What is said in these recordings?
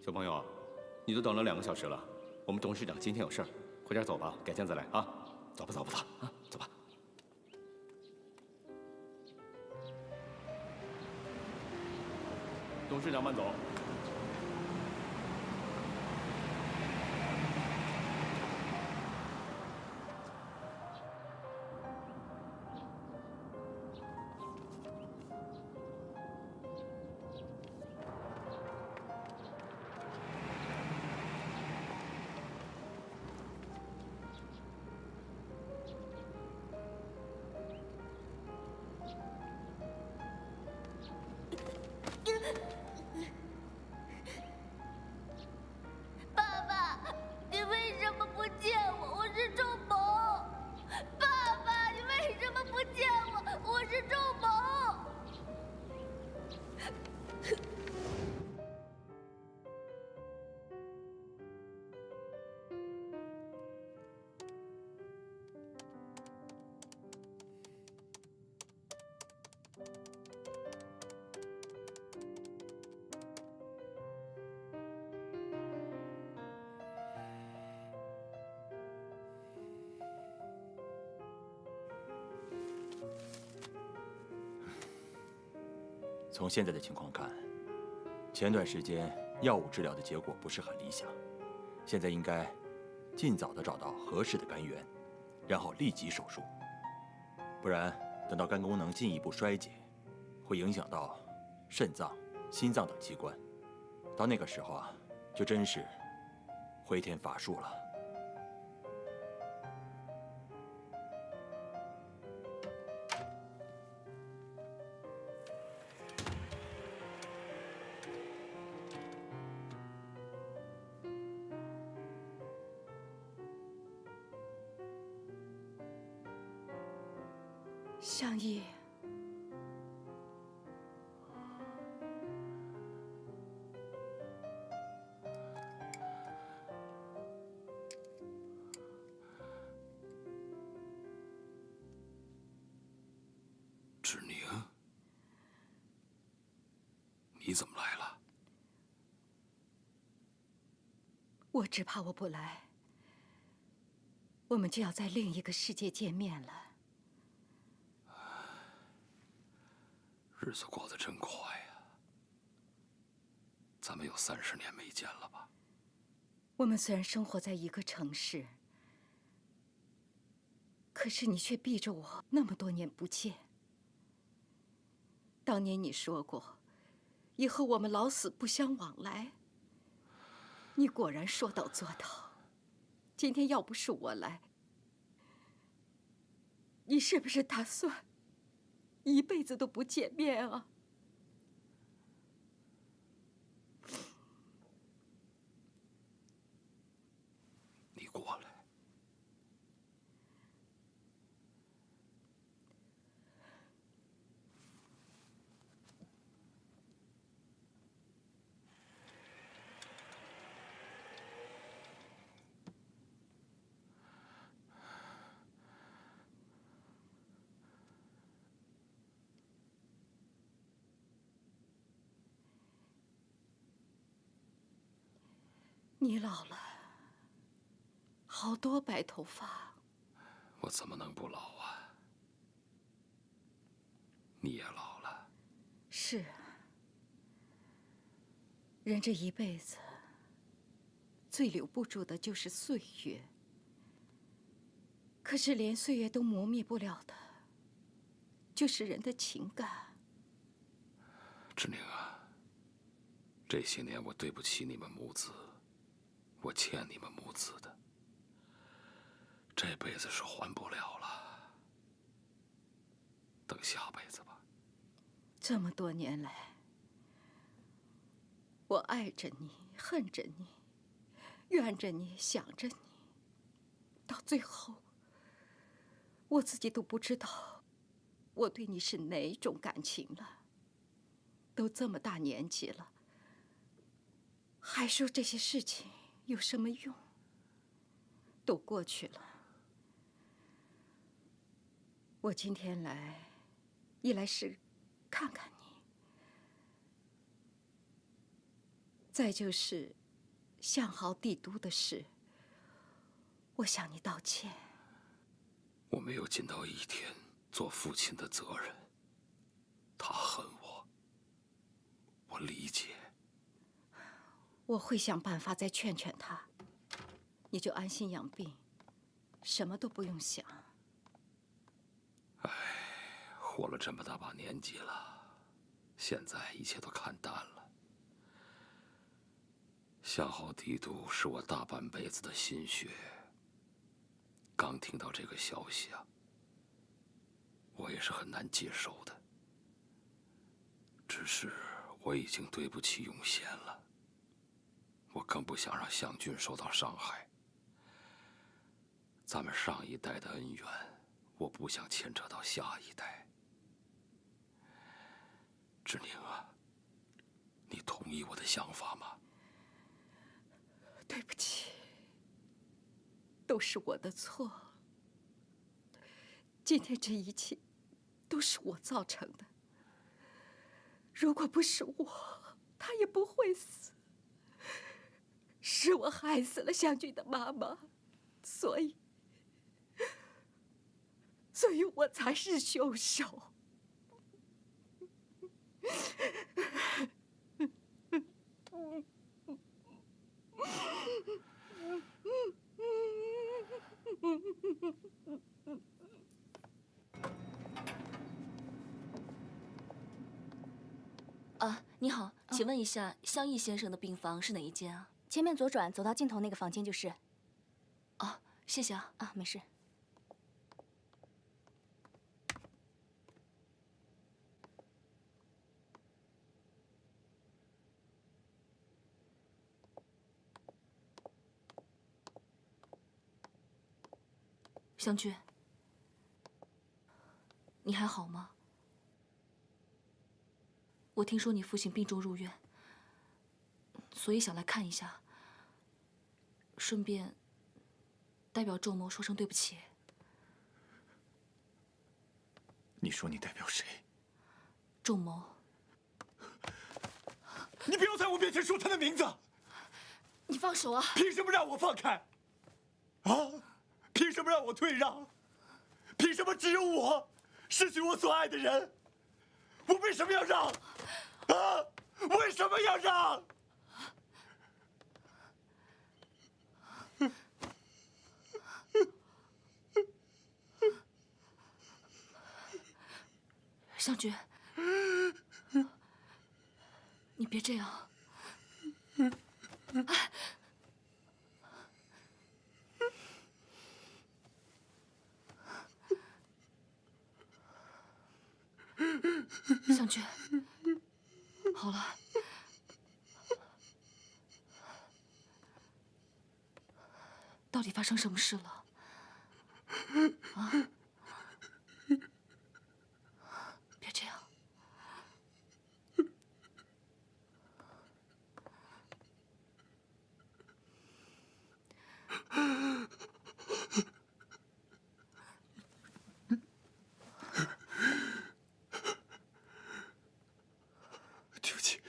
小朋友，你都等了2个小时了，我们董事长今天有事儿，快点走吧，改天再来啊！走吧，走吧，走啊，走吧。董事长慢走。爸爸，你为什么不见我？我是仲谋。爸爸，你为什么不见我？我是仲谋。从现在的情况看，前段时间药物治疗的结果不是很理想，现在应该尽早的找到合适的肝源，然后立即手术，不然等到肝功能进一步衰竭，会影响到肾脏、心脏等器官，到那个时候啊，就真是回天乏术了。相依，芷宁，你怎么来了？我只怕我不来，我们就要在另一个世界见面了。日子过得真快呀，咱们有30年没见了吧？我们虽然生活在一个城市，可是你却避着我那么多年不见。当年你说过，以后我们老死不相往来。你果然说到做到。今天要不是我来，你是不是打算一辈子都不见面啊？你过来。你老了，好多白头发。我怎么能不老啊？你也老了。是啊，人这一辈子最留不住的就是岁月。可是连岁月都磨灭不了的，就是人的情感。芷宁啊，这些年我对不起你们母子，我欠你们母子的，这辈子是还不了了。等下辈子吧。这么多年来，我爱着你，恨着你，怨着你，想着你，到最后，我自己都不知道我对你是哪种感情了。都这么大年纪了，还说这些事情有什么用？都过去了。我今天来，一来是看看你，再就是相好帝都的事，我向你道歉。我没有尽到一天做父亲的责任。他恨我，我理解。我会想办法再劝劝他，你就安心养病，什么都不用想。活了这么大把年纪了，现在一切都看淡了。相好帝都是我大半辈子的心血。刚听到这个消息啊，我也是很难接受的。只是我已经对不起永贤了，我更不想让湘君受到伤害。咱们上一代的恩怨，我不想牵扯到下一代。志宁啊，你同意我的想法吗？对不起，都是我的错。今天这一切都是我造成的。如果不是我，他也不会死。是我害死了湘君的妈妈，所以我才是凶手。你好，请问一下，向义先生的病房是哪一间啊？前面左转，走到尽头那个房间就是。哦，谢谢啊。没事。湘君，你还好吗？我听说你父亲病重入院，所以想来看一下，顺便代表仲谋说声对不起。你说你代表谁？仲谋。你不要在我面前说他的名字！你放手啊！凭什么让我放开？啊？凭什么让我退让？凭什么只有我失去我所爱的人？我为什么要让？啊！为什么要让？湘君，你别这样。湘君，好了，到底发生什么事了？啊！别这样。对不起，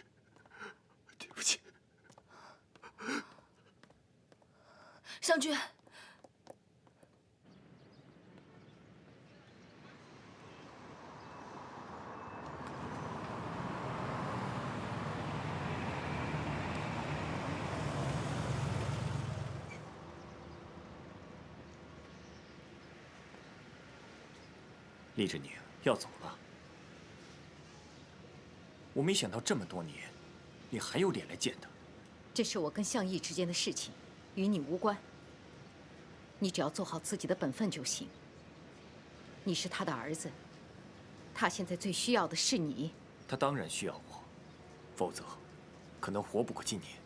对不起。湘君。厉志宁要走了，我没想到这么多年，你还有脸来见他。这是我跟向义之间的事情，与你无关。你只要做好自己的本分就行。你是他的儿子，他现在最需要的是你。他当然需要我，否则可能活不过今年。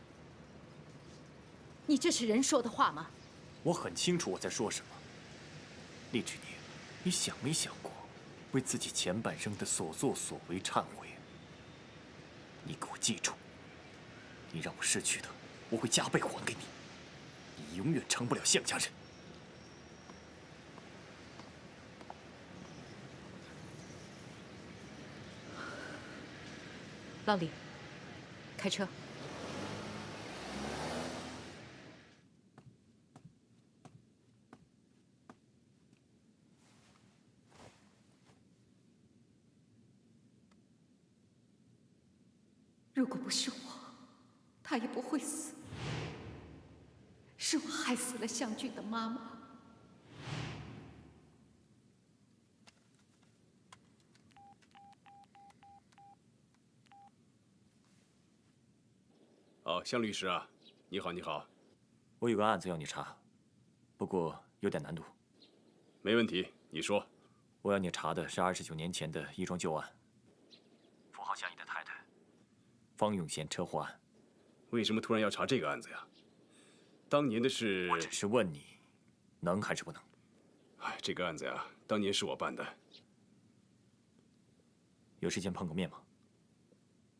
你这是人说的话吗？我很清楚我在说什么。厉志宁，你想没想过为自己前半生的所作所为忏悔？你给我记住，你让我失去的，我会加倍还给你。你永远成不了向家人。老李，开车。如果不是我，他也不会死。是我害死了湘君的妈妈。哦，向律师啊，你好，你好。我有个案子要你查，不过有点难度。没问题，你说。我要你查的是29年前的一桩旧案，符号相依的太太方永贤车祸案。为什么突然要查这个案子呀？当年的事……我只是问你，能还是不能？哎，这个案子呀，当年是我办的。有时间碰个面吗？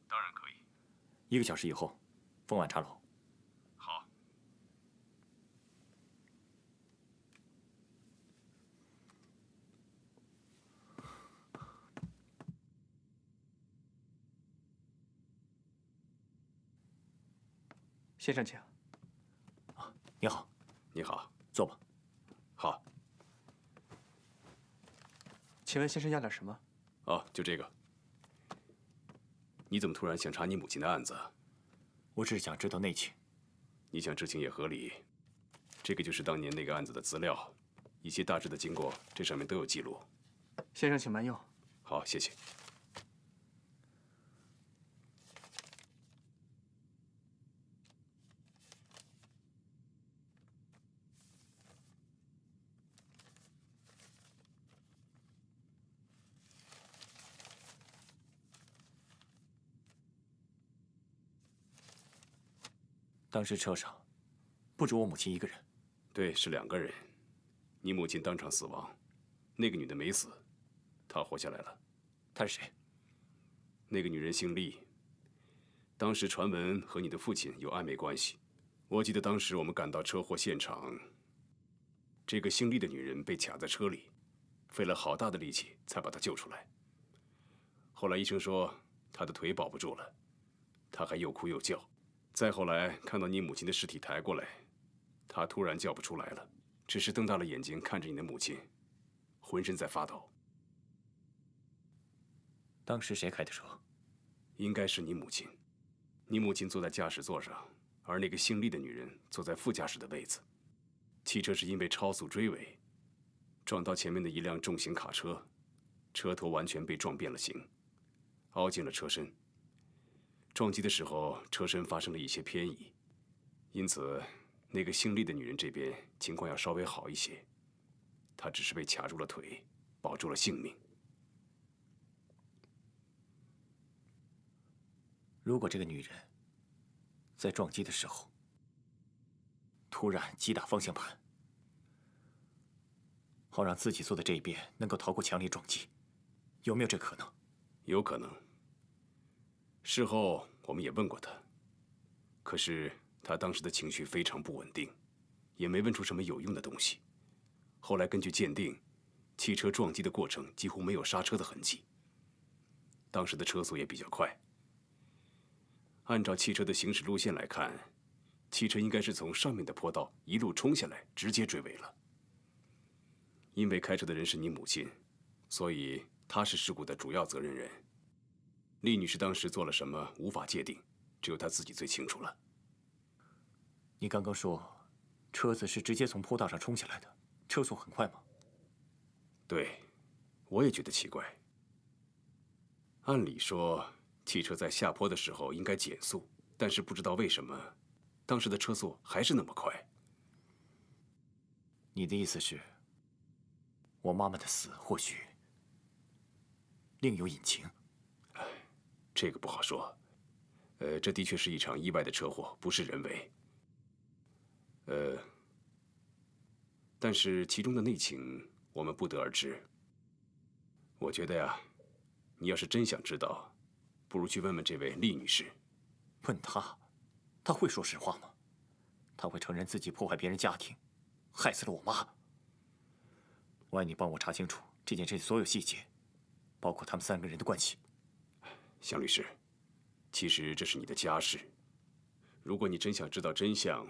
当然可以。1个小时以后，凤晚茶楼。好。先生请。你好。你好。坐吧。好。请问先生要点什么？哦，就这个。你怎么突然想查你母亲的案子？我只是想知道内情。你想知情也合理。这个就是当年那个案子的资料，一些大致的经过，这上面都有记录。先生请慢用。好，谢谢。当时车上不止我母亲一个人。对，是2个人。你母亲当场死亡，那个女的没死，她活下来了。她是谁？那个女人姓厉，当时传闻和你的父亲有暧昧关系。我记得当时我们赶到车祸现场，这个姓厉的女人被卡在车里，费了好大的力气才把她救出来。后来医生说她的腿保不住了，她还又哭又叫。再后来看到你母亲的尸体抬过来，她突然叫不出来了，只是瞪大了眼睛看着你的母亲，浑身在发抖。当时谁开的车？应该是你母亲。你母亲坐在驾驶座上，而那个姓厉的女人坐在副驾驶的位子。汽车是因为超速追尾，撞到前面的一辆重型卡车，车头完全被撞变了形，凹进了车身。撞击的时候，车身发生了一些偏移，因此那个姓厉的女人这边情况要稍微好一些，她只是被卡住了腿，保住了性命。如果这个女人在撞击的时候突然击打方向盘，好让自己坐的这一边能够逃过强烈撞击，有没有这可能？有可能。事后我们也问过她，可是她当时的情绪非常不稳定，也没问出什么有用的东西。后来根据鉴定，汽车撞击的过程几乎没有刹车的痕迹，当时的车速也比较快。按照汽车的行驶路线来看，汽车应该是从上面的坡道一路冲下来，直接追尾了。因为开车的人是你母亲，所以她是事故的主要责任人。厉女士当时做了什么无法界定，只有她自己最清楚了。你刚刚说，车子是直接从坡道上冲下来的，车速很快吗？对，我也觉得奇怪。按理说，汽车在下坡的时候应该减速，但是不知道为什么，当时的车速还是那么快。你的意思是，我妈妈的死或许另有隐情？这个不好说。这的确是一场意外的车祸，不是人为。但是其中的内情我们不得而知。我觉得呀，你要是真想知道，不如去问问这位厉女士。问她，她会说实话吗？她会承认自己破坏别人家庭，害死了我妈？我要你帮我查清楚这件事所有细节，包括他们3个人的关系。向律师，其实这是你的家事。如果你真想知道真相，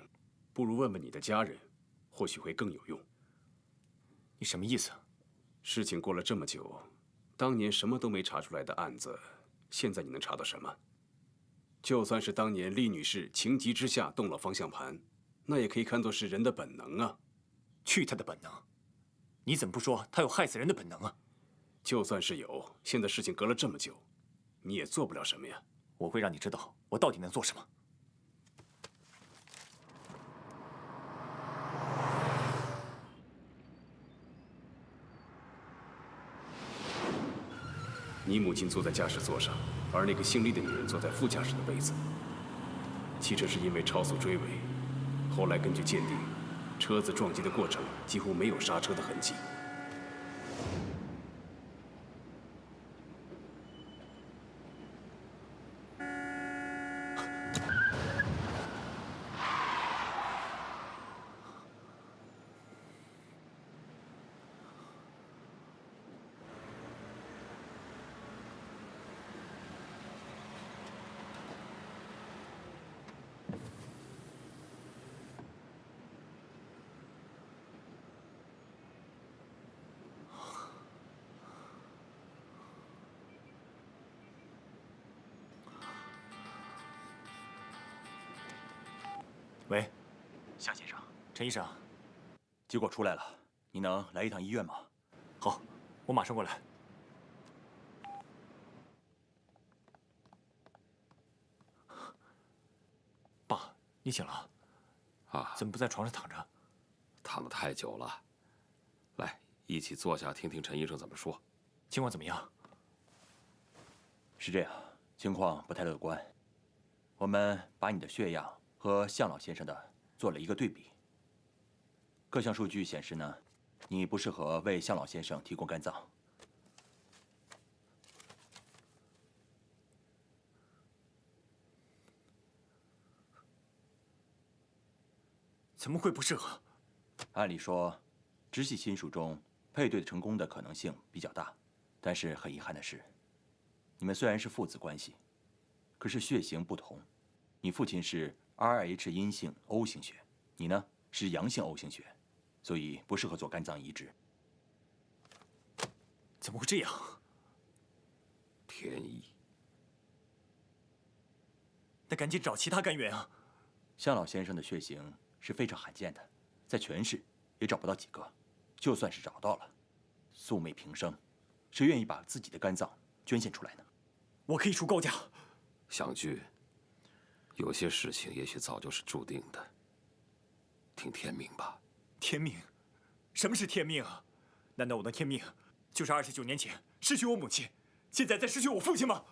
不如问问你的家人，或许会更有用。你什么意思？事情过了这么久，当年什么都没查出来的案子，现在你能查到什么？就算是当年厉女士情急之下动了方向盘，那也可以看作是人的本能啊。去他的本能！你怎么不说他有害死人的本能啊？就算是有，现在事情隔了这么久，你也做不了什么呀。我会让你知道我到底能做什么。你母亲坐在驾驶座上，而那个姓厉的女人坐在副驾驶的位子。汽车是因为超速追尾，后来根据鉴定，车子撞击的过程几乎没有刹车的痕迹。喂，夏先生，陈医生，结果出来了，你能来一趟医院吗？好，我马上过来。爸，你醒了？啊？怎么不在床上躺着？躺得太久了。来，一起坐下，听听陈医生怎么说。情况怎么样？是这样，情况不太乐观。我们把你的血样和向老先生的做了一个对比，各项数据显示呢，你不适合为向老先生提供肝脏。怎么会不适合？按理说，直系亲属中配对成功的可能性比较大，但是很遗憾的是，你们虽然是父子关系，可是血型不同。你父亲是 Rh 阴性 O 型血，你呢是阳性 O 型血，所以不适合做肝脏移植。怎么会这样？天意。那赶紧找其他肝源啊！向老先生的血型是非常罕见的，在全市也找不到几个。就算是找到了，素昧平生，谁愿意把自己的肝脏捐献出来呢？我可以出高价。祥俊，有些事情也许早就是注定的。听天命吧。天命？什么是天命啊？难道我的天命就是29年前失去我母亲，现在再失去我父亲吗？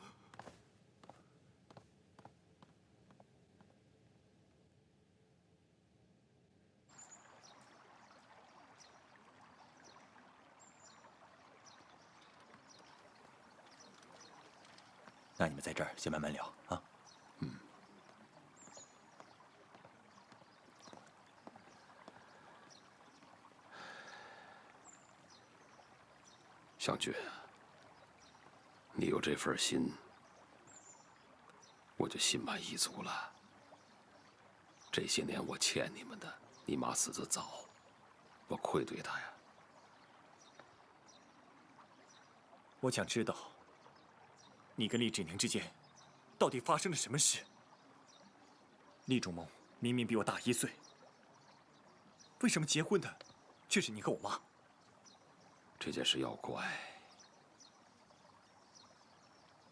那你们在这儿先慢慢聊啊。祥俊，你有这份心，我就心满意足了。这些年我欠你们的，你妈死得早，我愧对她呀。我想知道，你跟厉志宁之间到底发生了什么事？厉仲谋明明比我大1岁，为什么结婚的却是你和我妈？这件事要怪，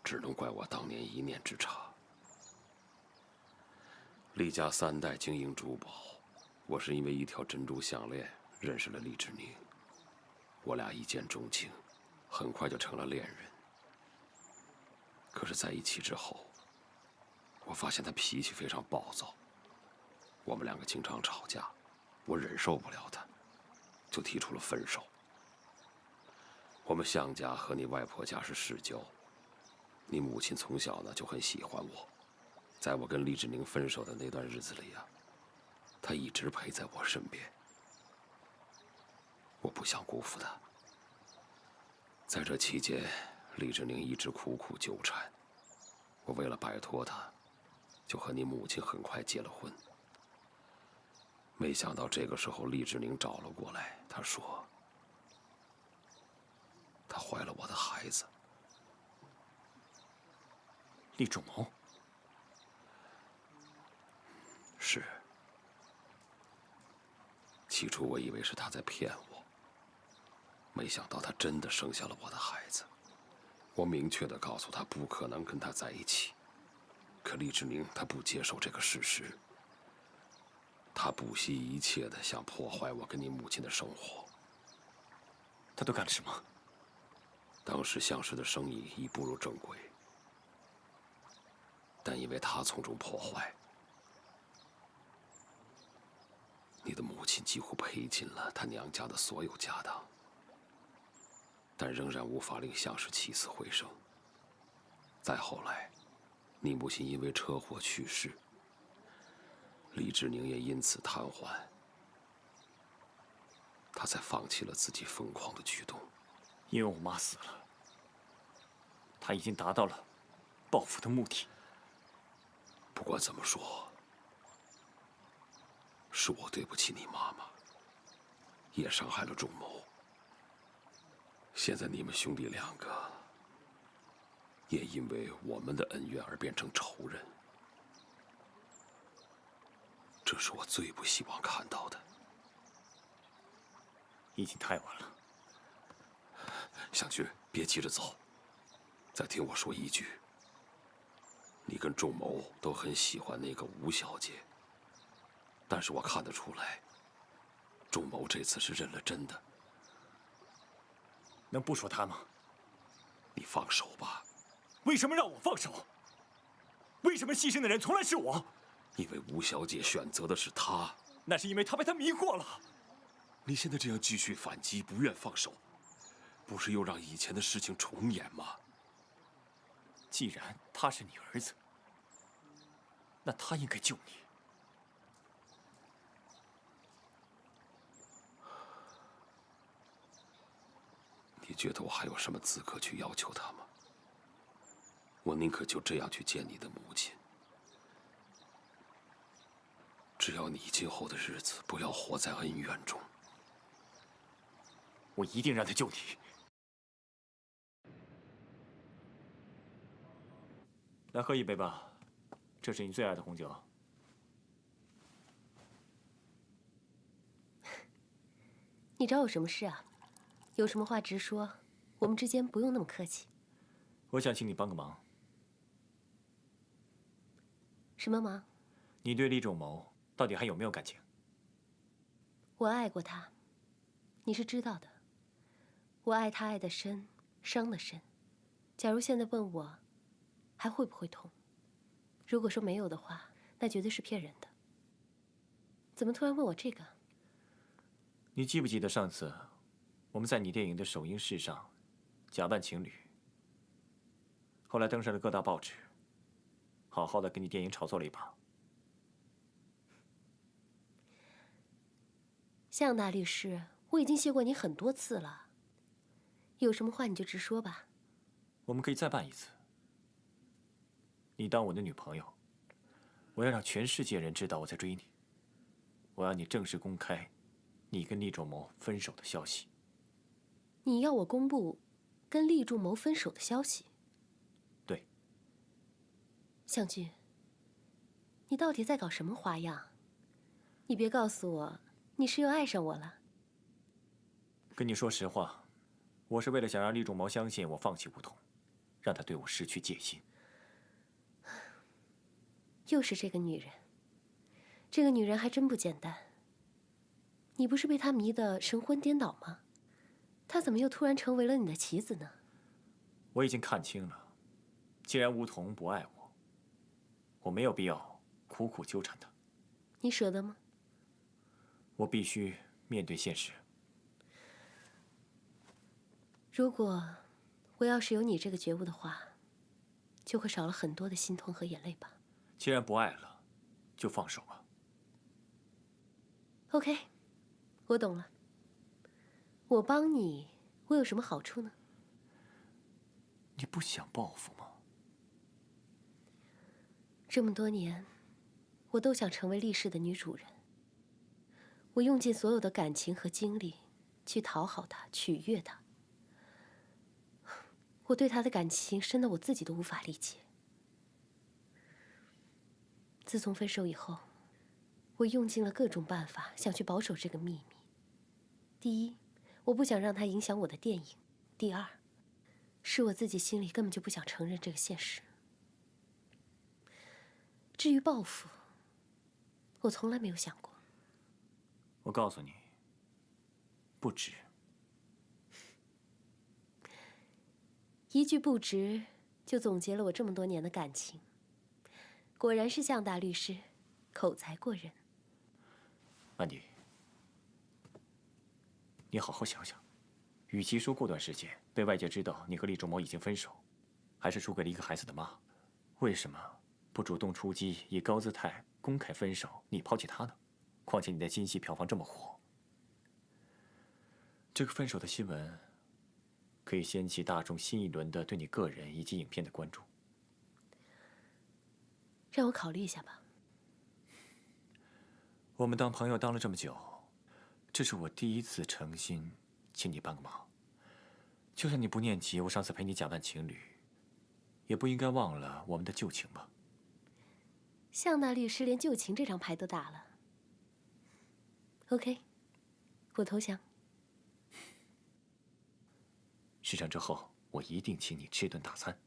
只能怪我当年一念之差。厉家3代经营珠宝，我是因为一条珍珠项链认识了厉志宁，我俩一见钟情，很快就成了恋人。可是在一起之后，我发现他脾气非常暴躁，我们2个经常吵架，我忍受不了他，就提出了分手。我们向家和你外婆家是世交，你母亲从小呢就很喜欢我，在我跟厉志宁分手的那段日子里啊，她一直陪在我身边。我不想辜负她。在这期间，厉志宁一直苦苦纠缠，我为了摆脱他，就和你母亲很快结了婚。没想到这个时候，厉志宁找了过来，他说她怀了我的孩子。厉仲谋，起初我以为是他在骗我，没想到他真的生下了我的孩子。我明确地告诉他不可能跟他在一起，可厉志宁他不接受这个事实，他不惜一切地想破坏我跟你母亲的生活。他都干了什么？当时相氏的生意已步入正轨，但因为他从中破坏，你的母亲几乎赔尽了她娘家的所有家当，但仍然无法令相氏起死回生。再后来，你母亲因为车祸去世，厉志宁也因此瘫痪，他才放弃了自己疯狂的举动。因为我妈死了，他已经达到了报复的目的。不管怎么说，是我对不起你妈妈，也伤害了仲谋。现在你们兄弟两个也因为我们的恩怨而变成仇人，这是我最不希望看到的。已经太晚了。湘君，别急着走，再听我说一句。你跟仲谋都很喜欢那个吴小姐，但是我看得出来，仲谋这次是认了真的。能不说他吗？你放手吧。为什么让我放手？为什么牺牲的人从来是我？因为吴小姐选择的是他。那是因为他被他迷惑了。你现在这样继续反击，不愿放手，不是又让以前的事情重演吗？既然他是你儿子，那他应该救你。你觉得我还有什么资格去要求他吗？我宁可就这样去见你的母亲。只要你今后的日子不要活在恩怨中。我一定让他救你。来喝一杯吧，这是你最爱的红酒。你找我什么事啊？有什么话直说，我们之间不用那么客气。我想请你帮个忙。什么忙？你对厉仲谋到底还有没有感情？我爱过他，你是知道的。我爱他爱得深，伤得深。假如现在问我，还会不会痛？如果说没有的话，那绝对是骗人的。怎么突然问我这个？你记不记得上次我们在你电影的首映式上假扮情侣，后来登上了各大报纸，好好的给你电影炒作了一把。向大律师，我已经谢过你很多次了。有什么话你就直说吧。我们可以再办一次。你当我的女朋友，我要让全世界人知道我在追你。我要你正式公开你跟厉仲谋分手的消息。你要我公布跟厉仲谋分手的消息？对。向军，你到底在搞什么花样？你别告诉我你是又爱上我了。跟你说实话，我是为了想让厉仲谋相信我放弃梧桐，让他对我失去戒心。又是这个女人，这个女人还真不简单。你不是被她迷得神魂颠倒吗？她怎么又突然成为了你的棋子呢？我已经看清了，既然梧桐不爱我，我没有必要苦苦纠缠她。你舍得吗？我必须面对现实。如果我要是有你这个觉悟的话，就会少了很多的心痛和眼泪吧。既然不爱了，就放手吧。OK， 我懂了。我帮你，我有什么好处呢？你不想报复吗？这么多年，我都想成为厉氏的女主人。我用尽所有的感情和精力去讨好他，取悦他。我对他的感情深到我自己都无法理解。自从分手以后，我用尽了各种办法想去保守这个秘密。第一，我不想让它影响我的电影；第二，是我自己心里根本就不想承认这个现实。至于报复，我从来没有想过。我告诉你，不值。一句不值，就总结了我这么多年的感情。果然是向大律师，口才过人。安迪，你好好想想，与其说过段时间被外界知道你和厉仲谋已经分手，还是输给了一个孩子的妈，为什么不主动出击，以高姿态公开分手，你抛弃他呢？况且你的新戏票房这么火，这个分手的新闻可以掀起大众新一轮的对你个人以及影片的关注。让我考虑一下吧。我们当朋友当了这么久，这是我第一次诚心请你帮个忙。就算你不念及我上次陪你假扮情侣，也不应该忘了我们的旧情吧？向大律师连旧情这张牌都打了。OK， 我投降。事成之后，我一定请你吃顿大餐。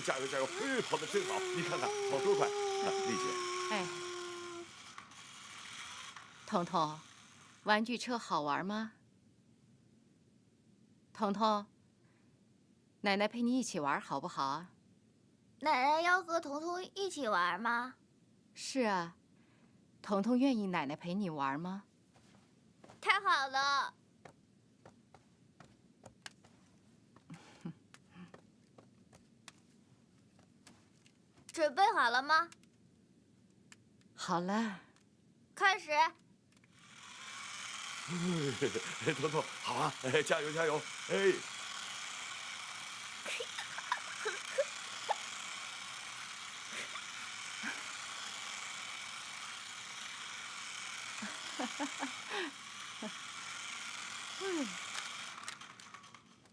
加油加油！跑得真好，你看看跑多快！丽姐，哎，彤彤，玩具车好玩吗？彤彤，奶奶陪你一起玩好不好啊？奶奶要和彤彤一起玩吗？是啊，彤彤愿意奶奶陪你玩吗？太好了！准备好了吗？好了，开始。彤彤，好啊！加油加油！哎。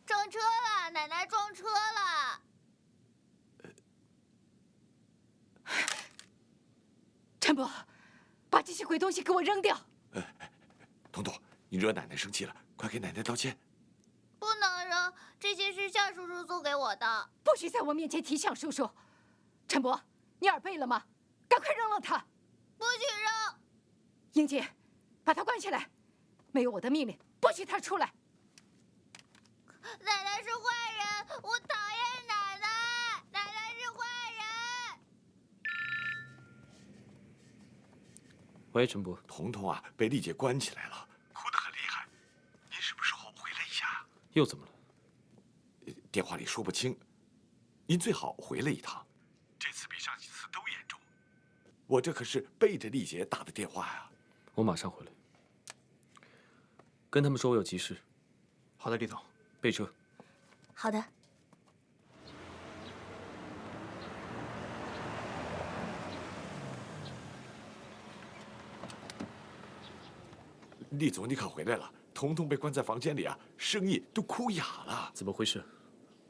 撞车了，奶奶撞车了！陈伯，把这些鬼东西给我扔掉！彤彤，你惹奶奶生气了，快给奶奶道歉。不能扔，这些是向叔叔送给我的。不许在我面前提向叔叔！陈伯，你耳背了吗？赶快扔了它！不许扔！英姐，把他关起来，没有我的命令，不许他出来。奶奶是坏人，我讨厌奶奶，奶奶是坏人。喂，陈伯，彤彤啊，被丽姐关起来了，哭得很厉害。您什么时候回来一下？又怎么了？电话里说不清，您最好回来一趟。这次比上几次都严重。我这可是背着丽姐打的电话呀。我马上回来。跟他们说我有急事。好的，李总。备车。好的。厉总，你可回来了。彤彤被关在房间里啊，声音都哭哑了。怎么回事？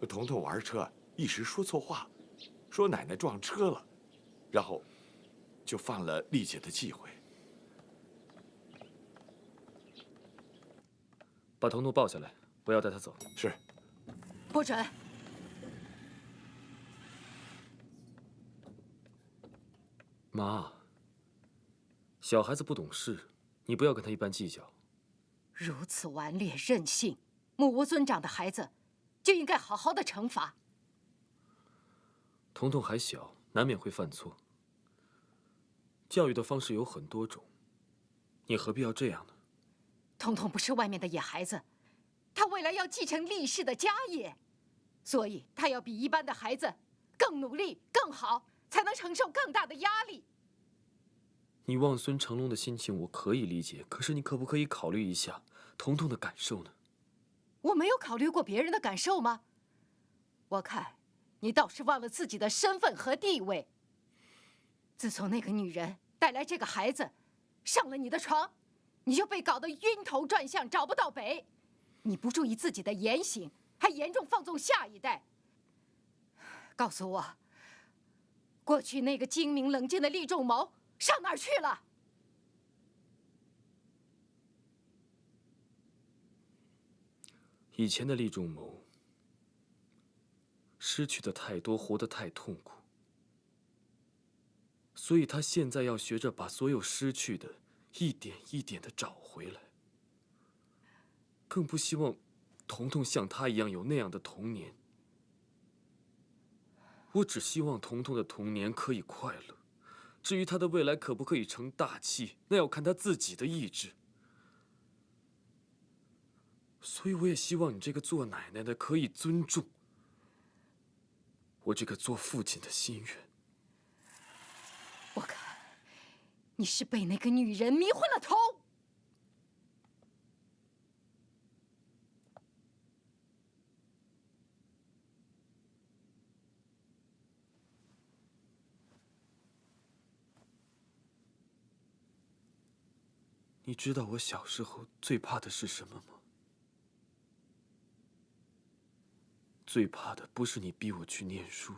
彤彤玩车一时说错话，说奶奶撞车了，然后就犯了丽姐的忌讳。把彤彤抱下来，我要带她走。是。不准！妈，小孩子不懂事，你不要跟他一般计较。如此顽劣任性、目无尊长的孩子，就应该好好的惩罚。彤彤还小，难免会犯错。教育的方式有很多种，你何必要这样呢？彤彤不是外面的野孩子，他未来要继承厉氏的家业，所以他要比一般的孩子更努力、更好，才能承受更大的压力。你望孙成龙的心情我可以理解，可是你可不可以考虑一下彤彤的感受呢？我没有考虑过别人的感受吗？我看你倒是忘了自己的身份和地位。自从那个女人带来这个孩子，上了你的床，你就被搞得晕头转向，找不到北。你不注意自己的言行，还严重放纵下一代。告诉我，过去那个精明冷静的厉仲谋上哪儿去了？以前的厉仲谋失去的太多，活得太痛苦，所以他现在要学着把所有失去的一点一点的找回来。更不希望彤彤像他一样有那样的童年。我只希望彤彤的童年可以快乐，至于他的未来可不可以成大器，那要看他自己的意志。所以我也希望你这个做奶奶的可以尊重我这个做父亲的心愿。我看你是被那个女人迷昏了头。你知道我小时候最怕的是什么吗？最怕的不是你逼我去念书，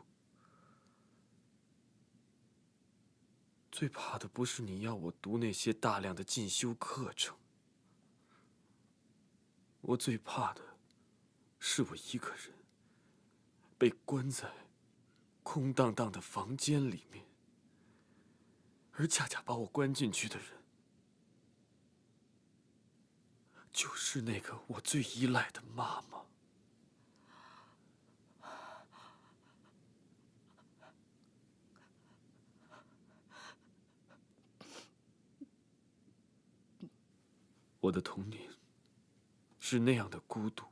最怕的不是你要我读那些大量的进修课程，我最怕的是我一个人被关在空荡荡的房间里面，而恰恰把我关进去的人，就是那个我最依赖的妈妈。我的童年是那样的孤独，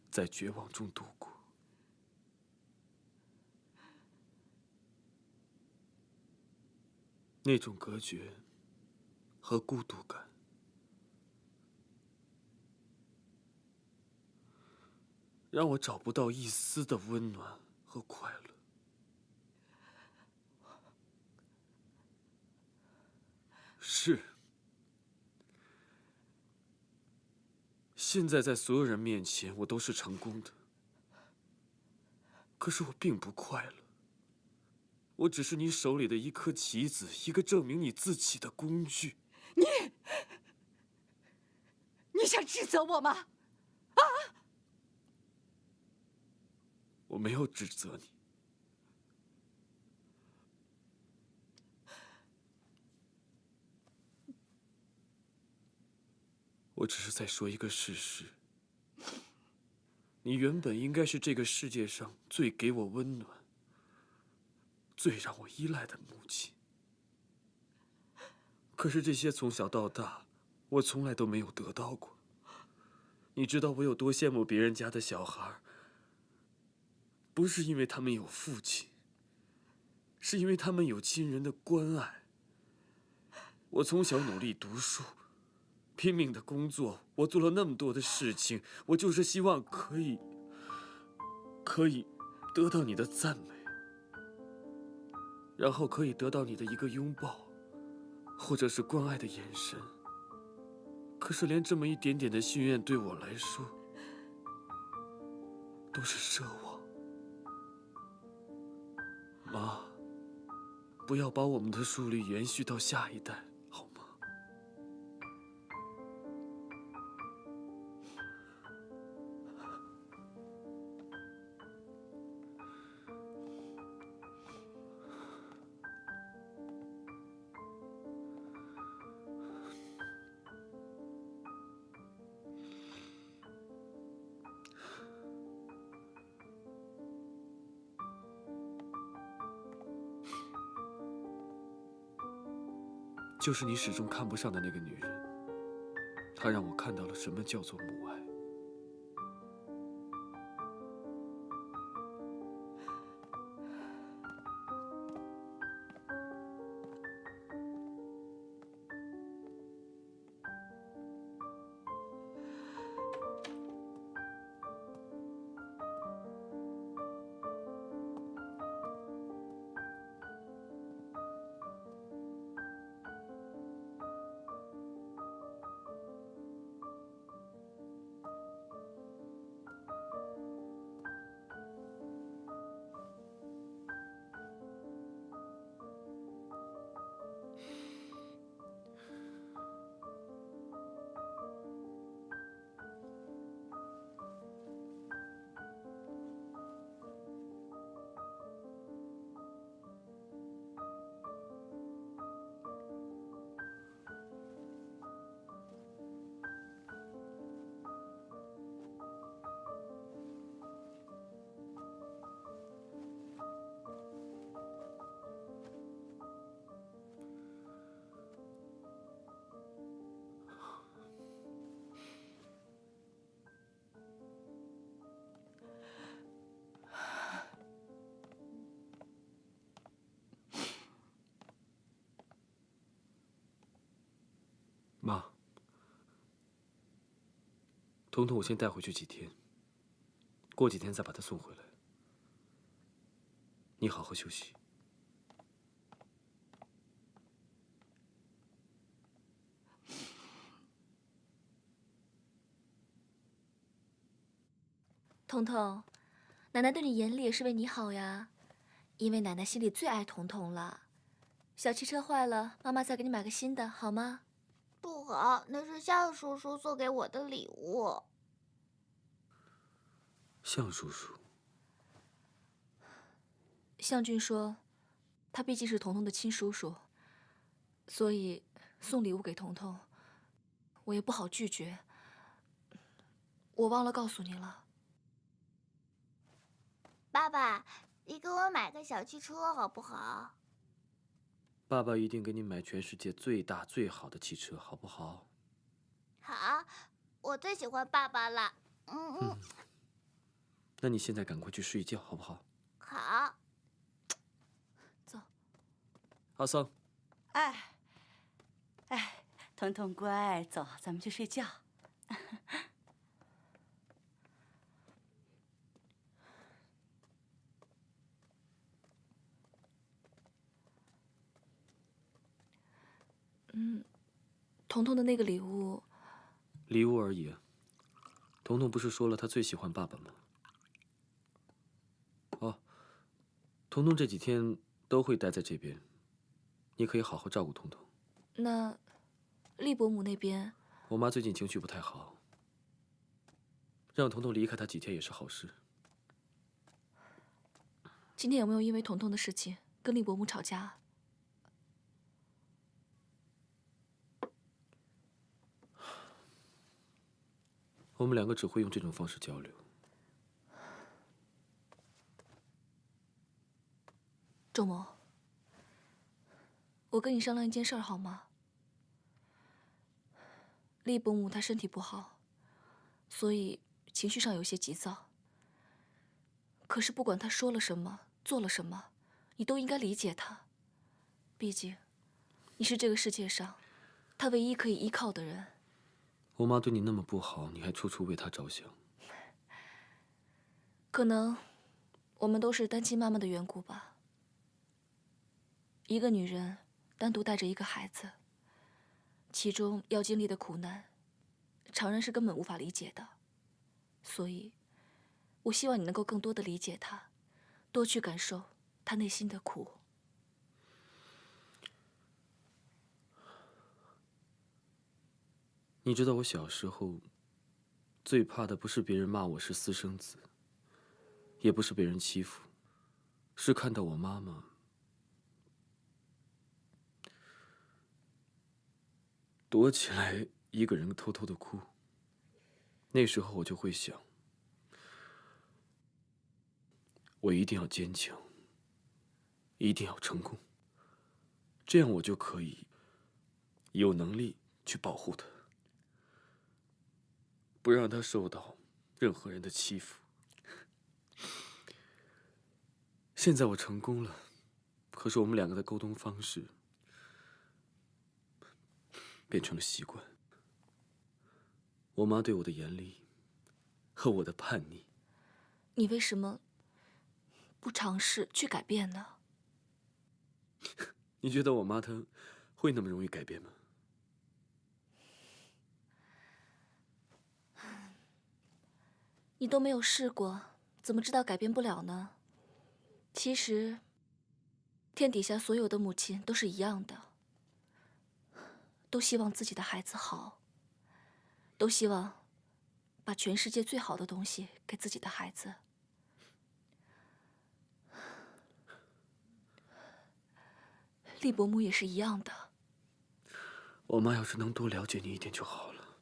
在绝望中度过。那种隔绝和孤独感，让我找不到一丝的温暖和快乐。是，现在在所有人面前，我都是成功的。可是我并不快乐，我只是你手里的一颗棋子，一个证明你自己的工具。你想指责我吗？啊！我没有指责你。我只是在说一个事实：你原本应该是这个世界上最给我温暖、最让我依赖的母亲。可是这些从小到大，我从来都没有得到过。你知道我有多羡慕别人家的小孩，不是因为他们有父亲，是因为他们有亲人的关爱。我从小努力读书，拼命的工作，我做了那么多的事情，我就是希望可以得到你的赞美，然后可以得到你的一个拥抱，或者是关爱的眼神。可是连这么一点点的心愿对我来说都是奢望。妈，不要把我们的树立延续到下一代，好吗？就是你始终看不上的那个女人，她让我看到了什么叫做母爱。彤彤，我先带回去几天，过几天再把她送回来。你好好休息。彤彤，奶奶对你严厉也是为你好呀，因为奶奶心里最爱彤彤了。小汽车坏了，妈妈再给你买个新的，好吗？不好，那是向叔叔送给我的礼物。向叔叔，向俊说，他毕竟是彤彤的亲叔叔，所以送礼物给彤彤，我也不好拒绝。我忘了告诉你了。爸爸，你给我买个小汽车好不好？爸爸一定给你买全世界最大最好的汽车，好不好？好，我最喜欢爸爸了。那你现在赶快去睡觉，好不好？好。走。阿桑。哎，彤彤乖，走，咱们去睡觉。彤彤的那个礼物，礼物而已。彤彤不是说了她最喜欢爸爸吗？哦，彤彤这几天都会待在这边，你可以好好照顾彤彤。那厉伯母那边，我妈最近情绪不太好，让彤彤离开她几天也是好事。今天有没有因为彤彤的事情跟厉伯母吵架？我们两个只会用这种方式交流。周某，我跟你商量一件事好吗？厉伯母她身体不好，所以情绪上有些急躁。可是不管她说了什么，做了什么，你都应该理解她。毕竟，你是这个世界上她唯一可以依靠的人。我妈对你那么不好，你还处处为她着想。可能我们都是单亲妈妈的缘故吧。一个女人单独带着一个孩子，其中要经历的苦难，常人是根本无法理解的。所以，我希望你能够更多的理解她，多去感受她内心的苦。你知道我小时候最怕的不是别人骂我是私生子，也不是被人欺负，是看到我妈妈躲起来一个人偷偷的哭。那时候我就会想，我一定要坚强，一定要成功，这样我就可以有能力去保护她，不让她受到任何人的欺负。现在我成功了，可是我们两个的沟通方式变成了习惯。我妈对我的严厉和我的叛逆，你为什么不尝试去改变呢？你觉得我妈她会那么容易改变吗？你都没有试过，怎么知道改变不了呢？其实，天底下所有的母亲都是一样的，都希望自己的孩子好，都希望把全世界最好的东西给自己的孩子。厉伯母也是一样的。我妈要是能多了解你一点就好了。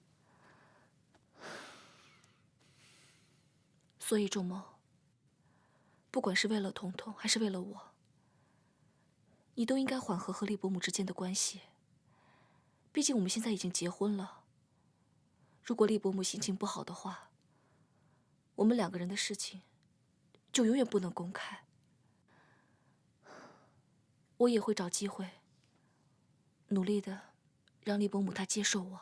所以，仲谋，不管是为了彤彤，还是为了我，你都应该缓和和厉伯母之间的关系。毕竟我们现在已经结婚了。如果厉伯母心情不好的话，我们两个人的事情就永远不能公开。我也会找机会，努力的让厉伯母她接受我。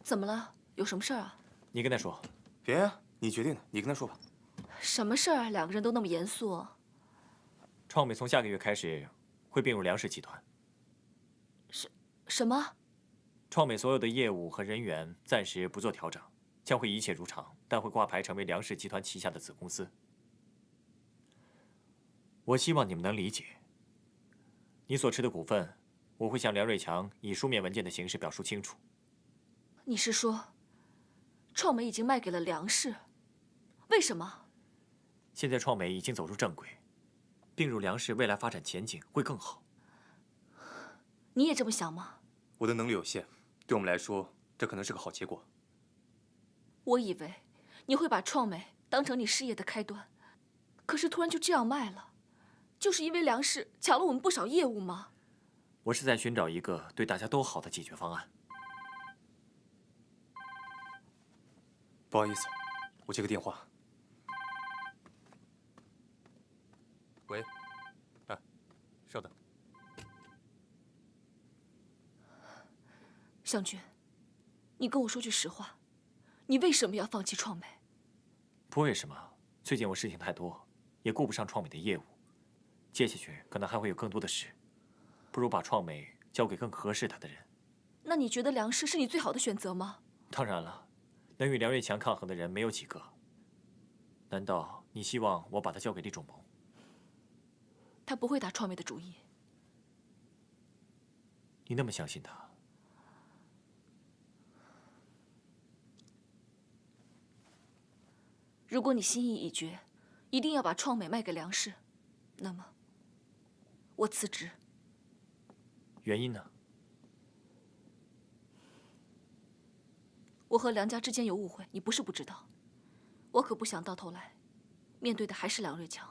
怎么了？有什么事儿啊？你跟他说。别呀，你决定的，你跟他说吧。什么事儿啊？两个人都那么严肃。创美从下个月开始会并入梁氏集团。什么？创美所有的业务和人员暂时不做调整，将会一切如常，但会挂牌成为梁氏集团旗下的子公司。我希望你们能理解。你所持的股份，我会向梁瑞强以书面文件的形式表述清楚。你是说，创美已经卖给了梁氏？为什么？现在创美已经走入正轨，并入梁氏未来发展前景会更好。你也这么想吗？我的能力有限，对我们来说，这可能是个好结果。我以为你会把创美当成你事业的开端，可是突然就这样卖了，就是因为梁氏抢了我们不少业务吗？我是在寻找一个对大家都好的解决方案。不好意思，我接个电话。喂，稍等。湘君，你跟我说句实话，你为什么要放弃创美？不为什么，最近我事情太多，也顾不上创美的业务，接下去可能还会有更多的事，不如把创美交给更合适他的人。那你觉得梁氏是你最好的选择吗？当然了，能与梁瑞强抗衡的人没有几个。难道你希望我把他交给厉仲谋？他不会打创美的主意。你那么相信他？如果你心意已决，一定要把创美卖给梁氏，那么我辞职。原因呢？我和梁家之间有误会，你不是不知道。我可不想到头来，面对的还是梁瑞强。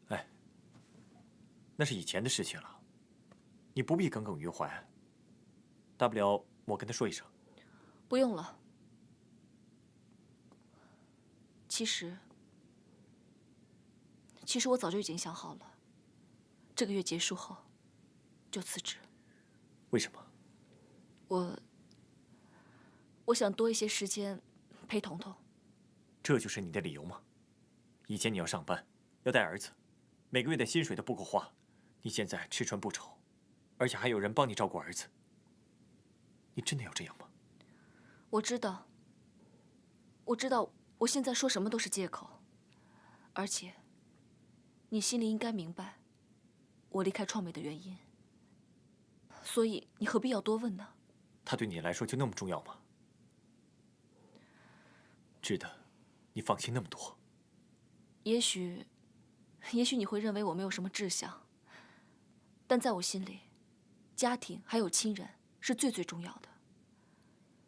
哎，那是以前的事情了，你不必耿耿于怀。大不了我跟他说一声。不用了。其实我早就已经想好了，这个月结束后就辞职。为什么？我想多一些时间陪彤彤。这就是你的理由吗？以前你要上班，要带儿子，每个月的薪水都不够花，你现在吃穿不愁，而且还有人帮你照顾儿子。你真的要这样吗？我知道，我现在说什么都是借口，而且你心里应该明白我离开创美的原因，所以你何必要多问呢？他对你来说就那么重要吗？值得你放弃那么多？也许你会认为我没有什么志向，但在我心里，家庭还有亲人是最重要的。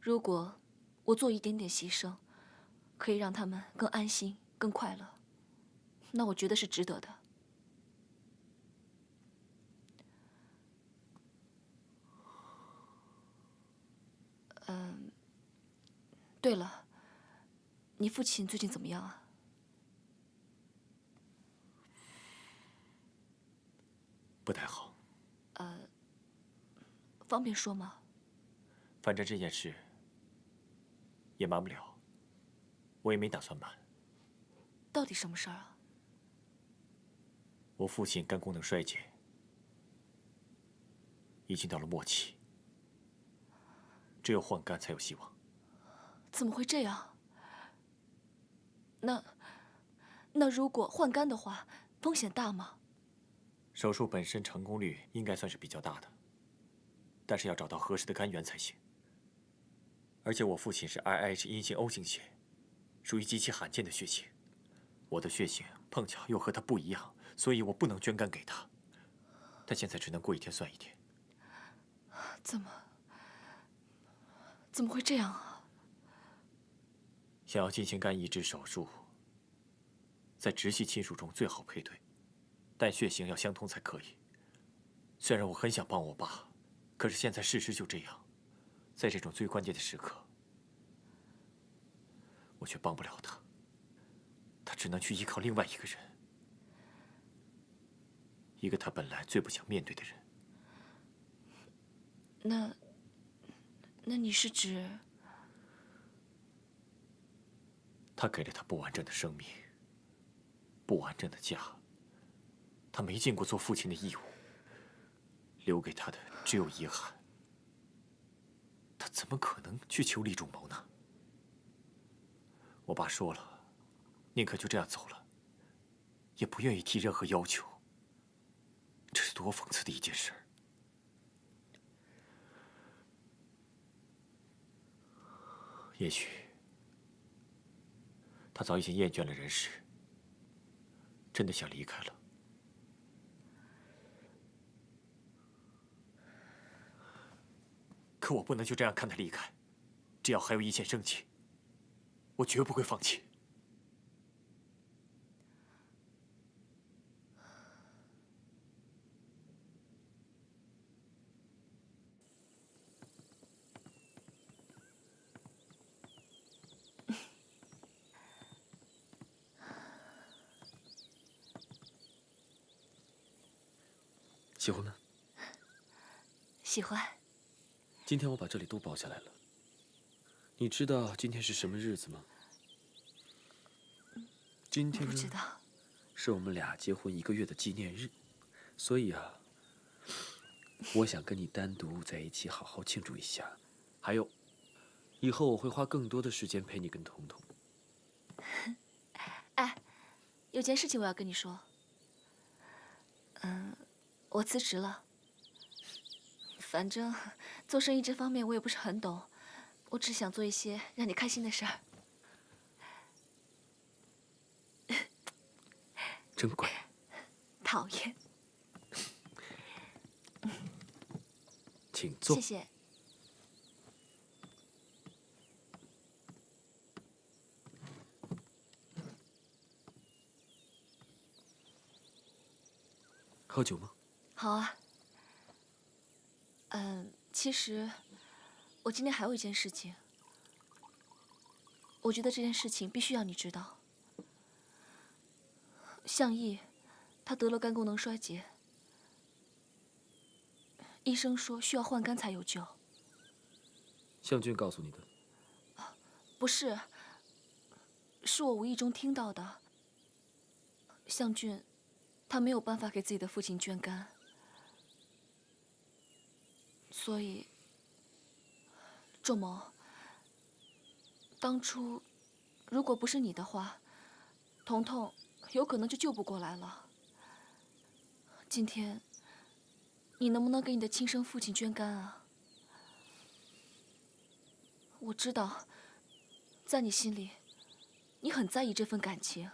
如果我做一点点牺牲，可以让他们更安心、更快乐，那我觉得是值得的。对了，你父亲最近怎么样啊？不太好。方便说吗？反正这件事也瞒不了，我也没打算瞒。到底什么事儿啊？我父亲肝功能衰竭，已经到了末期，只有换肝才有希望。怎么会这样？那如果换肝的话，风险大吗？手术本身成功率应该算是比较大的，但是要找到合适的肝源才行。而且我父亲是 IH 阴性 O 型血，属于极其罕见的血型，我的血型碰巧又和他不一样，所以我不能捐肝给他。他现在只能过一天算一天。怎么会这样啊？想要进行肝移植手术，在直系亲属中最好配对，但血型要相同才可以。虽然我很想帮我爸，可是现在事实就这样，在这种最关键的时刻，我却帮不了他。他只能去依靠另外一个人，一个他本来最不想面对的人。那你是指？他给了他不完整的生命，不完整的家。他没尽过做父亲的义务，留给他的只有遗憾。他怎么可能去求厉仲谋呢？我爸说了，宁可就这样走了，也不愿意提任何要求。这是多讽刺的一件事儿！也许他早已经厌倦了人世，真的想离开了。可我不能就这样看他离开，只要还有一线生机，我绝不会放弃。喜欢吗？喜欢。今天我把这里都包下来了。你知道今天是什么日子吗？今天不知道。是我们俩结婚1个月的纪念日，所以啊，我想跟你单独在一起好好庆祝一下。还有，以后我会花更多的时间陪你跟彤彤。哎，有件事情我要跟你说。我辞职了。反正做生意这方面我也不是很懂，我只想做一些让你开心的事儿。真乖。讨厌。请坐。谢谢。喝酒吗？好啊。其实我今天还有一件事情，我觉得这件事情必须要你知道。向义，他得了肝功能衰竭，医生说需要换肝才有救。向俊告诉你的？不是，是我无意中听到的。向俊，他没有办法给自己的父亲捐肝。所以，仲谋，当初如果不是你的话，彤彤有可能就救不过来了。今天，你能不能给你的亲生父亲捐肝啊？我知道，在你心里，你很在意这份感情，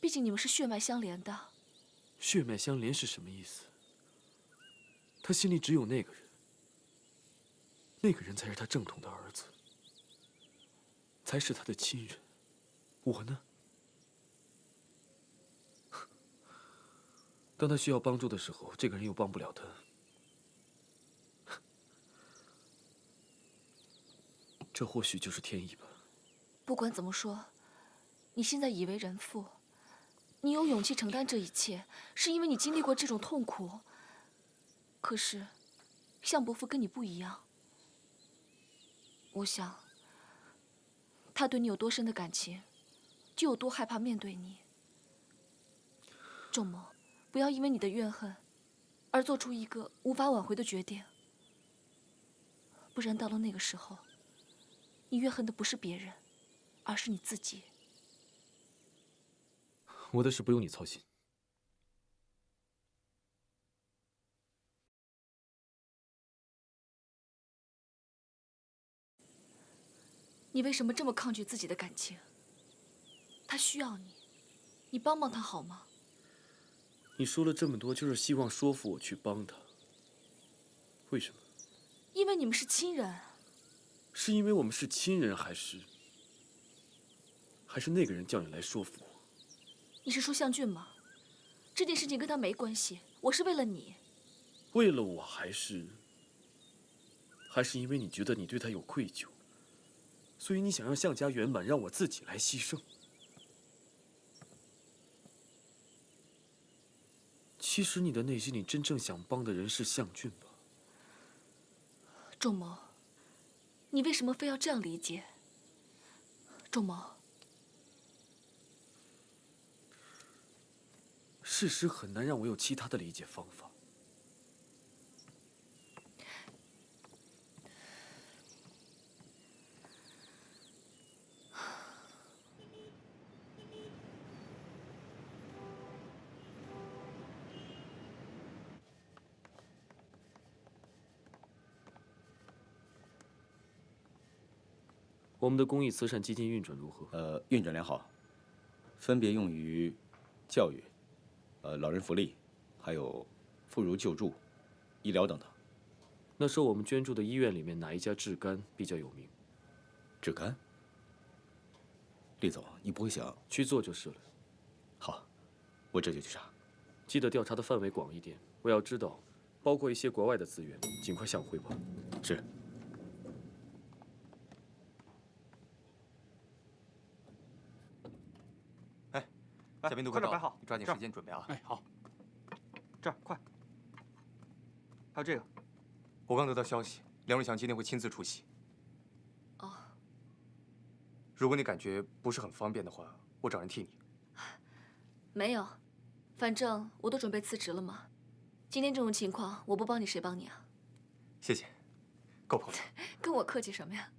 毕竟你们是血脉相连的。血脉相连是什么意思？他心里只有那个人。那个人才是他正统的儿子，才是他的亲人。我呢？当他需要帮助的时候，这个人又帮不了他。这或许就是天意吧。不管怎么说，你现在已为人父，你有勇气承担这一切，是因为你经历过这种痛苦。可是，向伯父跟你不一样。我想，他对你有多深的感情，就有多害怕面对你。仲谋，不要因为你的怨恨，而做出一个无法挽回的决定。不然到了那个时候，你怨恨的不是别人，而是你自己。我的事不用你操心。你为什么这么抗拒自己的感情？他需要你，你帮帮他好吗？你说了这么多，就是希望说服我去帮他。为什么？因为你们是亲人。是因为我们是亲人，还是那个人叫你来说服我？你是说向俊吗？这件事情跟他没关系，我是为了你。为了我，还是因为你觉得你对他有愧疚？所以你想让向家圆满，让我自己来牺牲。其实你的内心里真正想帮的人是向俊吧？仲谋，你为什么非要这样理解？仲谋，事实很难让我有其他的理解方法。我们的公益慈善基金运转如何？运转良好，分别用于教育、老人福利，还有妇孺救助、医疗等等。那时候我们捐助的医院里面哪一家治肝比较有名？治肝？厉总，你不会想去做就是了。好，我这就去查。记得调查的范围广一点，我要知道，包括一些国外的资源，尽快向我汇报。是。嘉宾都快到了，你抓紧时间准备啊！哎，好。这儿快。还有这个，我刚得到消息，梁瑞祥今天会亲自出席。哦。如果你感觉不是很方便的话，我找人替你。没有，反正我都准备辞职了嘛。今天这种情况，我不帮你谁帮你啊？谢谢，够捧场。跟我客气什么呀？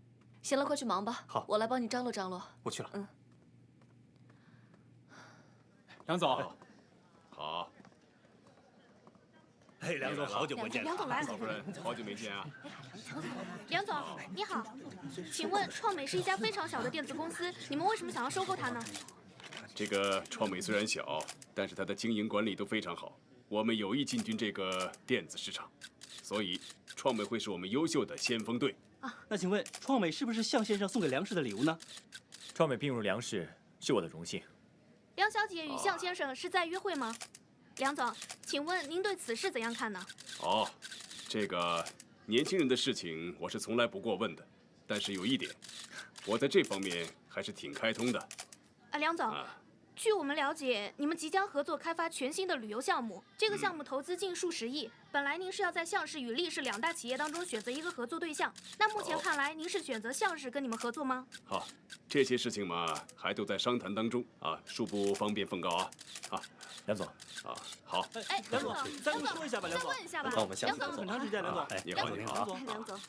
行了，快去忙吧。好，我来帮你张罗张罗。我去了。嗯。梁总，好。嘿，梁总，好久不见了。梁总来了。曹夫人，好久没见啊。梁总，你好，请问创美是一家非常小的电子公司，你们为什么想要收购它呢？这个创美虽然小，但是它的经营管理都非常好。我们有意进军这个电子市场，所以创美会是我们优秀的先锋队。那请问，创美是不是向先生送给梁氏的礼物呢？创美并入梁氏是我的荣幸。梁小姐与向先生是在约会吗？梁总，请问您对此事怎样看呢？哦，这个年轻人的事情我是从来不过问的，但是有一点，我在这方面还是挺开通的。梁总，据我们了解，你们即将合作开发全新的旅游项目，这个项目投资近数十亿。本来您是要在向氏与厉氏两大企业当中选择一个合作对象，那目前看来，您是选择向氏跟你们合作吗？好，这些事情嘛，还都在商谈当中啊，恕不方便奉告啊。梁总，好。哎，梁总，再跟我说一下吧，梁总。再问一下吧。那我们下次很长时间，梁总。你好，你好。梁总，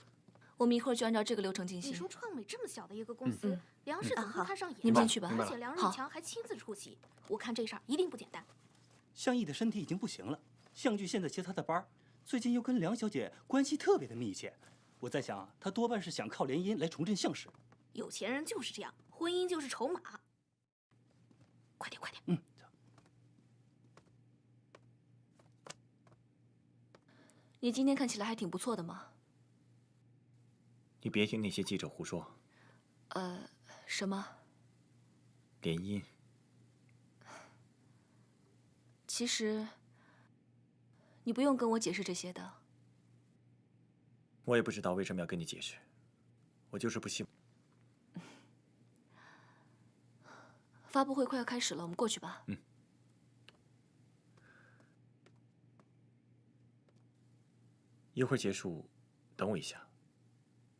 我们一会儿就按照这个流程进行。你说创美这么小的一个公司，梁氏怎么会看上眼？你们进去吧。而且梁瑞强还亲自出席，我看这事儿一定不简单。向毅的身体已经不行了，向剧现在接他的班，最近又跟梁小姐关系特别的密切。我在想，他多半是想靠联姻来重振向氏。有钱人就是这样，婚姻就是筹码。快点，快点。你今天看起来还挺不错的嘛。你别听那些记者胡说。什么？联姻。其实，你不用跟我解释这些的。我也不知道为什么要跟你解释，我就是不希望。发布会快要开始了，我们过去吧。一会儿结束，等我一下，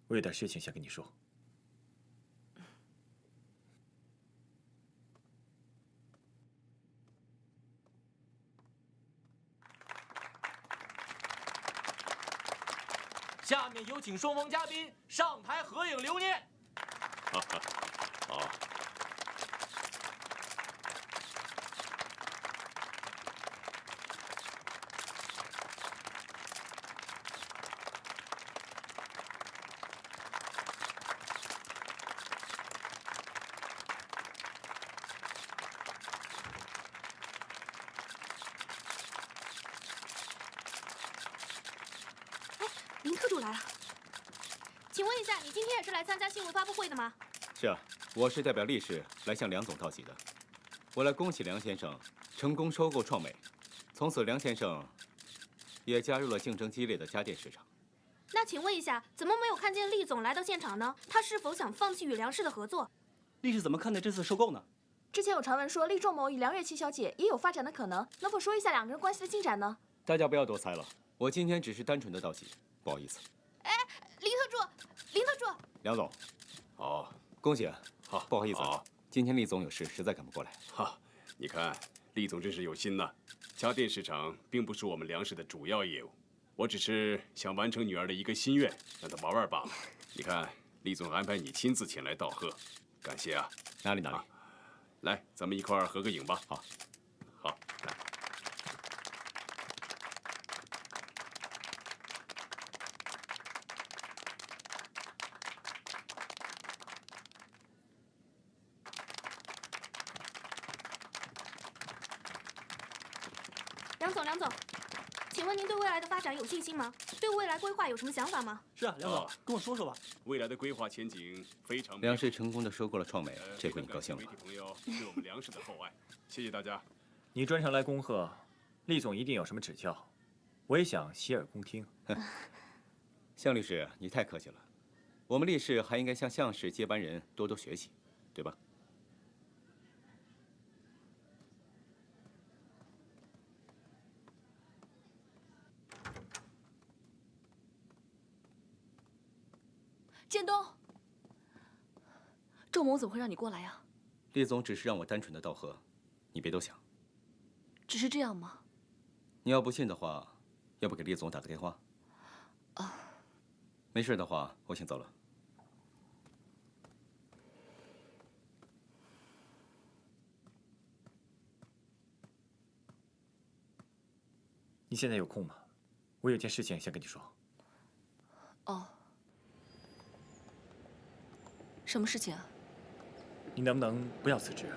我有点事情想跟你说。下面有请双方嘉宾上台合影留念。好。林特助来了，请问一下，你今天也是来参加新闻发布会的吗？是啊，我是代表厉氏来向梁总道喜的。我来恭喜梁先生成功收购创美，从此梁先生也加入了竞争激烈的家电市场。那请问一下，怎么没有看见厉总来到现场呢？他是否想放弃与梁氏的合作？厉氏怎么看待这次收购呢？之前有传闻说厉仲谋与梁月琪小姐也有发展的可能，能否说一下两个人关系的进展呢？大家不要多猜了，我今天只是单纯的道喜，不好意思。哎，林特助，林特助，梁总，好，恭喜。好，不好意思，好，今天厉总有事，实在赶不过来。哈，你看，厉总真是有心呐。家电市场并不是我们梁氏的主要业务，我只是想完成女儿的一个心愿，让她玩玩罢了。你看，厉总安排你亲自前来道贺，感谢啊。哪里？来，咱们一块儿合个影吧。好，好，来。梁总，请问您对未来的发展有信心吗？对未来规划有什么想法吗？是啊，梁总，跟我说说吧。未来的规划前景非常。梁氏成功的收购了创美，这回你高兴了。媒体朋友对我们梁氏的厚爱，谢谢大家。你专程来恭贺，厉总一定有什么指教，我也想洗耳恭听。向律师，你太客气了。我们厉氏还应该向向氏接班人多多学习，对吧？建东，仲谋怎么会让你过来呀？厉总只是让我单纯的道贺，你别多想。只是这样吗？你要不信的话，要不给厉总打个电话？啊，没事的话，我先走了。你现在有空吗？我有件事情想跟你说。哦。什么事情啊？你能不能不要辞职？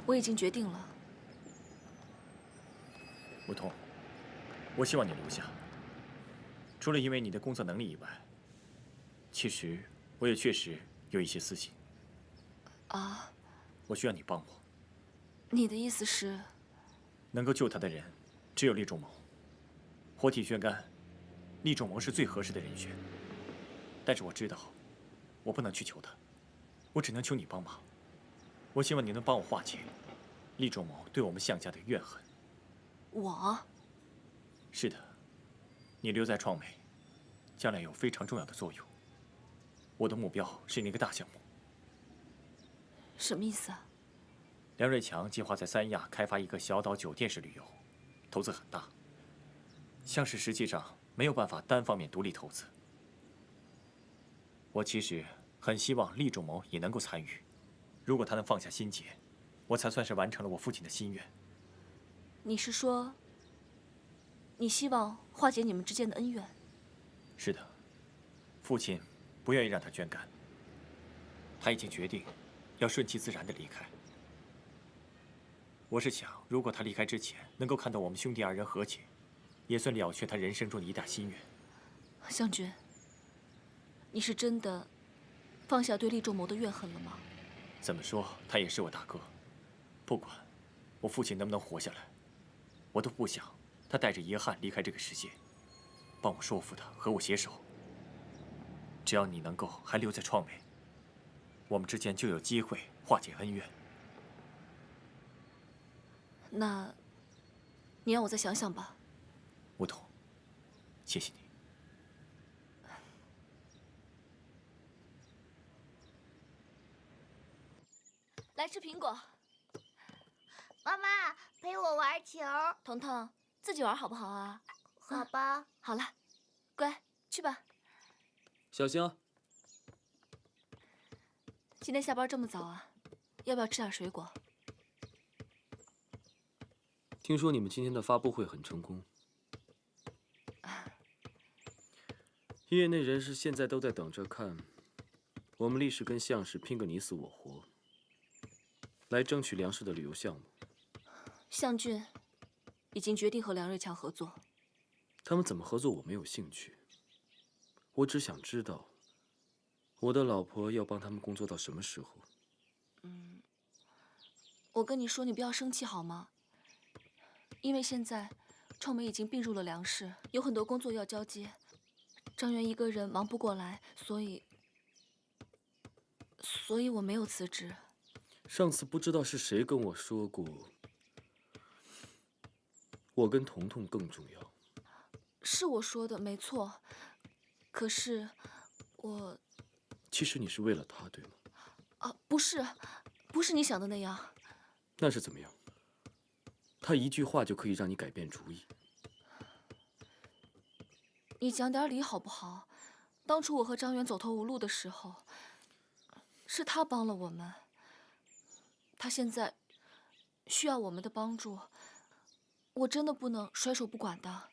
我已经决定了。梧桐，我希望你留下。除了因为你的工作能力以外，其实我也确实有一些私心。啊？我需要你帮我。你的意思是？能够救他的人，只有厉仲谋。活体宣肝，厉仲谋是最合适的人选。但是我知道。我不能去求他，我只能求你帮忙。我希望你能帮我化解厉仲谋对我们向家的怨恨。我？是的，你留在创美，将来有非常重要的作用。我的目标是那个大项目。什么意思啊？梁瑞强计划在三亚开发一个小岛酒店式旅游，投资很大。向氏实际上没有办法单方面独立投资。我其实很希望厉仲谋也能够参与，如果他能放下心结，我才算是完成了我父亲的心愿。你是说，你希望化解你们之间的恩怨？是的，父亲不愿意让他捐肝，他已经决定要顺其自然的离开。我是想，如果他离开之前能够看到我们兄弟二人和解，也算了却他人生中的一大心愿。湘君。你是真的放下对厉仲谋的怨恨了吗？怎么说，他也是我大哥。不管我父亲能不能活下来，我都不想他带着遗憾离开这个世界。帮我说服他和我携手。只要你能够还留在创美，我们之间就有机会化解恩怨。那你让我再想想吧。梧桐，谢谢你。来吃苹果。妈妈，陪我玩球。彤彤，自己玩好不好啊？好吧。好了，乖，去吧。小心啊。今天下班这么早啊？要不要吃点水果？听说你们今天的发布会很成功，业内人士现在都在等着看我们厉氏跟向氏拼个你死我活。来争取梁氏的旅游项目。向俊已经决定和梁瑞强合作。他们怎么合作，我没有兴趣。我只想知道，我的老婆要帮他们工作到什么时候。我跟你说，你不要生气好吗？因为现在创美已经并入了梁氏，有很多工作要交接，张元一个人忙不过来，所以我没有辞职。上次不知道是谁跟我说过，我跟彤彤更重要。是我说的，没错。可是我……其实你是为了他，对吗？啊，不是，不是你想的那样。那是怎么样？他一句话就可以让你改变主意？你讲点理好不好？当初我和张远走投无路的时候，是他帮了我们。他现在需要我们的帮助，我真的不能甩手不管的。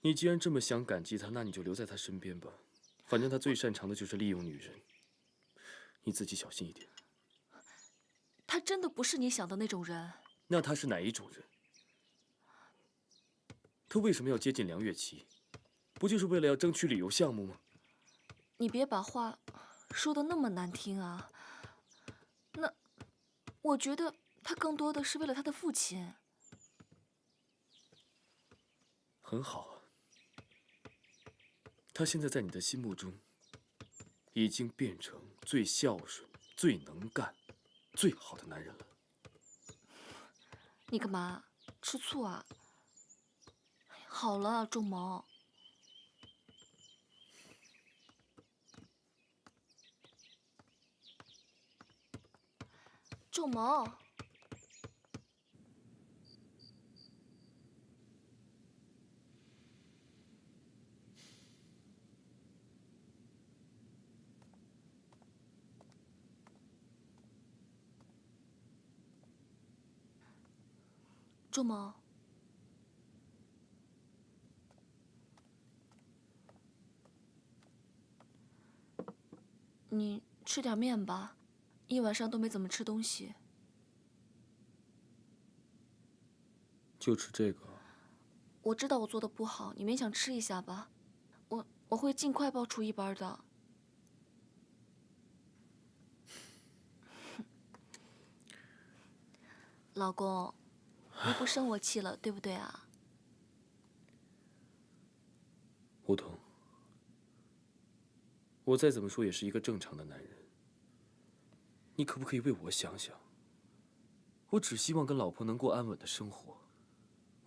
你既然这么想感激他，那你就留在他身边吧。反正他最擅长的就是利用女人，你自己小心一点。他真的不是你想的那种人。那他是哪一种人？他为什么要接近梁月琪？不就是为了要争取旅游项目吗？你别把话说得那么难听啊。那，我觉得他更多的是为了他的父亲。很好啊。他现在在你的心目中，已经变成最孝顺、最能干、最好的男人了。你干嘛？吃醋啊？好了，仲谋。仲谋。仲谋，你吃点面吧，一晚上都没怎么吃东西。就吃这个？我知道我做的不好，你勉强吃一下吧。我会尽快报出一班的。老公，你不生我气了，对不对啊？梧桐，我再怎么说也是一个正常的男人，你可不可以为我想想？我只希望跟老婆能过安稳的生活，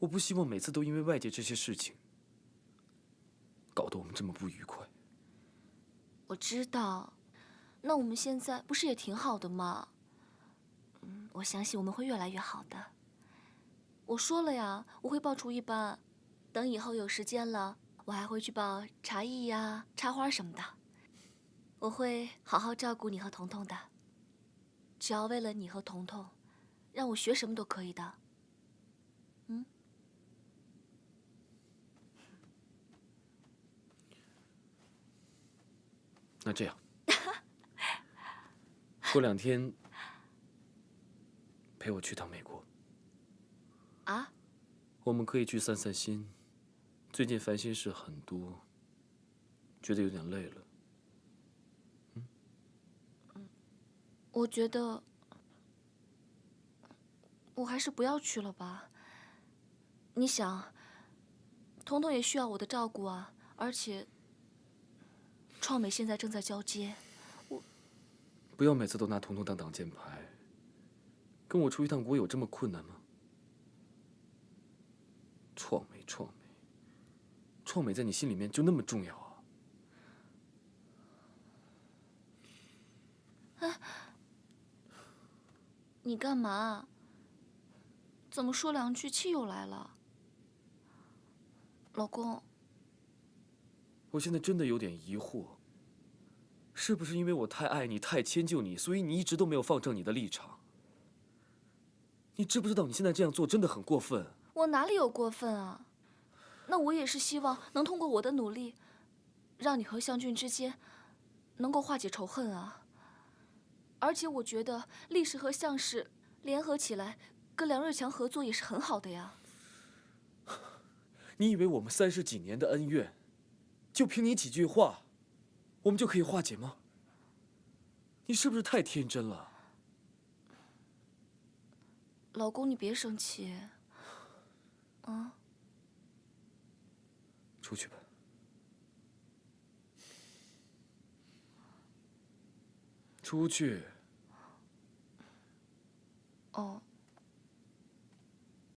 我不希望每次都因为外界这些事情，搞得我们这么不愉快。我知道，那我们现在不是也挺好的吗？我相信我们会越来越好的。我说了呀，我会报厨艺班，等以后有时间了，我还会去报茶艺呀、插花什么的。我会好好照顾你和彤彤的，只要为了你和彤彤，让我学什么都可以的。那这样，过2天陪我去趟美国。啊？我们可以去散散心。最近烦心事很多，觉得有点累了。我觉得我还是不要去了吧。你想，彤彤也需要我的照顾啊，而且创美现在正在交接，不要每次都拿彤彤当挡箭牌。跟我出一趟国有这么困难吗？创美在你心里面就那么重要啊？哎，你干嘛？怎么说2句气又来了？老公，我现在真的有点疑惑，是不是因为我太爱你、太迁就你，所以你一直都没有放正你的立场？你知不知道你现在这样做真的很过分？我哪里有过分啊？那我也是希望能通过我的努力，让你和向俊之间能够化解仇恨啊。而且我觉得厉氏和向氏联合起来，跟梁瑞强合作也是很好的呀。你以为我们30几年的恩怨，就凭你几句话，我们就可以化解吗？你是不是太天真了？老公，你别生气。啊？出去吧。出去。哦。